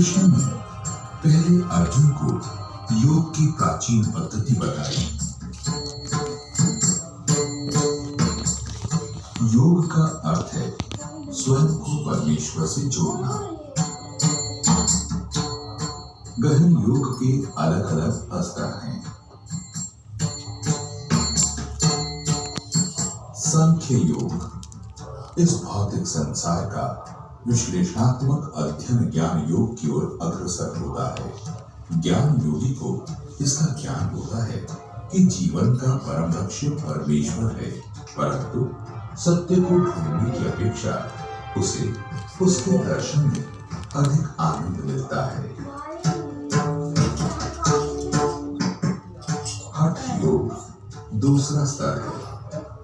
कृष्ण ने पहले अर्जुन को योग की प्राचीन पद्धति बताई। योग का अर्थ है स्वयं को परमेश्वर से जोड़ना। गहन योग के अलग अलग स्तर हैं। सांख्य योग इस भौतिक संसार का विश्लेषणात्मक अध्ययन ज्ञान योग की ओर अग्रसर होता है। ज्ञान योगी को इसका ज्ञान होता है कि जीवन का परम लक्ष्य परमेश्वर है, परंतु सत्य को ढूंढने की अपेक्षा उसे उसके दर्शन में अधिक आनंद मिलता है। हठ योग दूसरा स्तर है।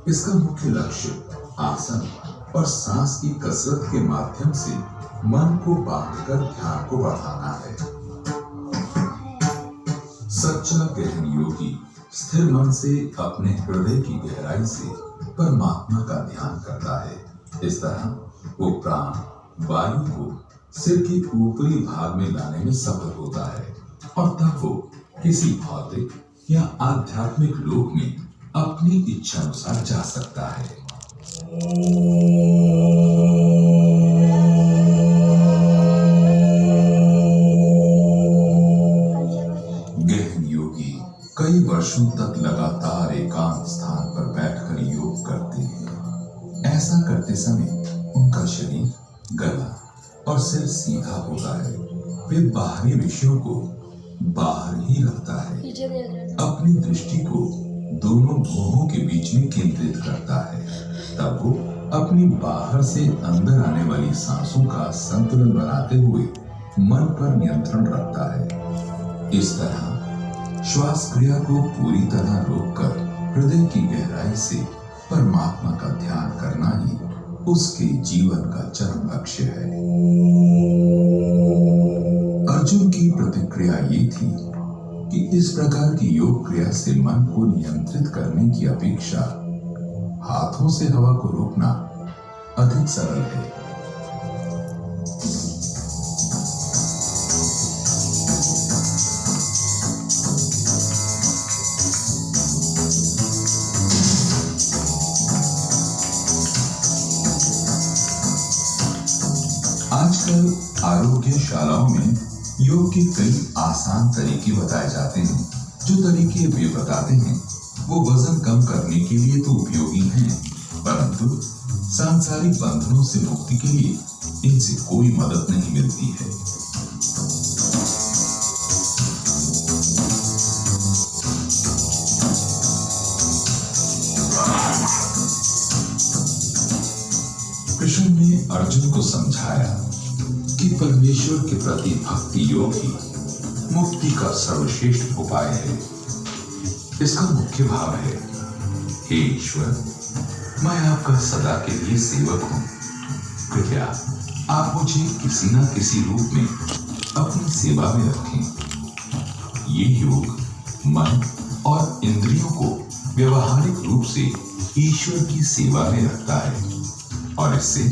इसका मुख्य लक्ष्य आसन और सांस की कसरत के माध्यम से मन को बांधकर ध्यान को बढ़ाना है। सच्चा गहन योगी स्थिर मन से अपने हृदय की गहराई से परमात्मा का ध्यान करता है। इस तरह वो प्राण वायु को सिर के ऊपरी भाग में लाने में सफल होता है और तब वो किसी भौतिक या आध्यात्मिक लोक में अपनी इच्छा अनुसार जा सकता है। गहन योगी कई वर्षों तक लगातार एकांत स्थान पर बैठकर योग करते हैं। ऐसा करते समय उनका शरीर, गला और सिर सीधा होता है। वे बाहरी विषयों को बाहर ही रखता है। अपनी दृष्टि को दोनों भुवों के बीच में केंद्रित करता है। तब वो अपनी बाहर से अंदर आने वाली सांसों का संतुलन बनाते हुए मन पर नियंत्रण रखता है। इस तरह श्वास क्रिया को पूरी तरह रोककर हृदय की गहराई से परमात्मा का ध्यान करना ही उसके जीवन का चरम लक्ष्य है। अर्जुन की प्रतिक्रिया ये थी कि इस प्रकार की योग क्रिया से मन को नियंत्रित करने की अपेक्षा हाथों से हवा को रोकना अधिक सरल है। आजकल आरोग्यशालाओं में योग के कई आसान तरीके बताए जाते हैं। जो तरीके वे बताते हैं वो वजन कम करने के लिए तो उपयोगी हैं, परंतु सांसारिक बंधनों से मुक्ति के लिए इनसे कोई मदद नहीं मिलती है। कृष्ण ने अर्जुन को समझाया कि परमेश्वर के प्रति भक्ति योग ही मुक्ति का सर्वश्रेष्ठ उपाय है। इसका मुख्य भाव है, हे ईश्वर, मैं आपका सदा के लिए सेवक हूं। कृपया आप मुझे किसी न किसी रूप में अपनी सेवा में रखें। ये योग मन और इंद्रियों को व्यवहारिक रूप से ईश्वर की सेवा में रखता है और इससे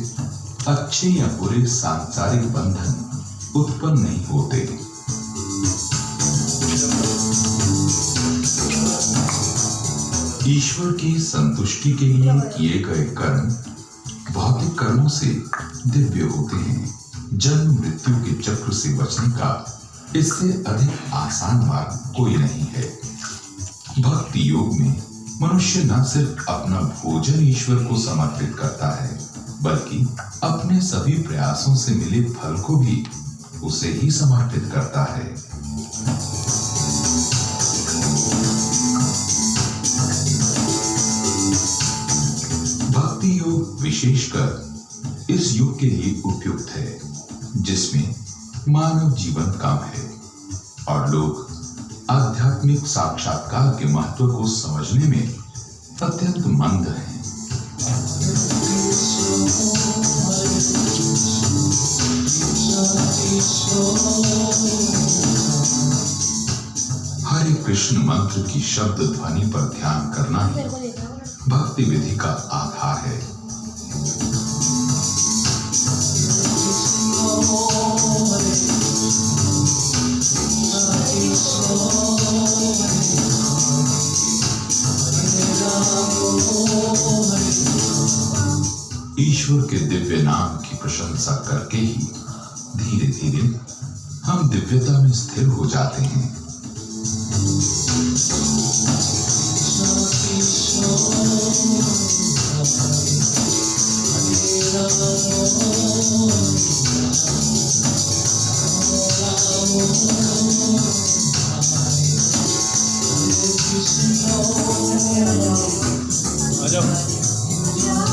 अच्छे या बुरे सांसारिक बंधन उत्पन्न नहीं होते। ईश्वर की संतुष्टि के लिए किए गए कर्म भौतिक कर्मों से दिव्य होते हैं। जन्म मृत्यु के चक्र से बचने का इससे अधिक आसान मार्ग कोई नहीं है। भक्ति योग में मनुष्य न सिर्फ अपना भोजन ईश्वर को समर्पित करता है, बल्कि अपने सभी प्रयासों से मिले फल को भी उसे ही समर्पित करता है। भक्ति योग विशेषकर इस युग के लिए उपयुक्त है, जिसमें मानव जीवन कम है और लोग आध्यात्मिक साक्षात्कार के महत्व को समझने में अत्यंत मंद हैं। हरे कृष्ण मंत्र की शब्द ध्वनि पर ध्यान करना ही भक्ति विधि का आधार है। ईश्वर के दिव्य नाम की प्रशंसा करके ही धीरे धीरे हम दिव्यता में स्थिर हो जाते हैं। आ जाओ।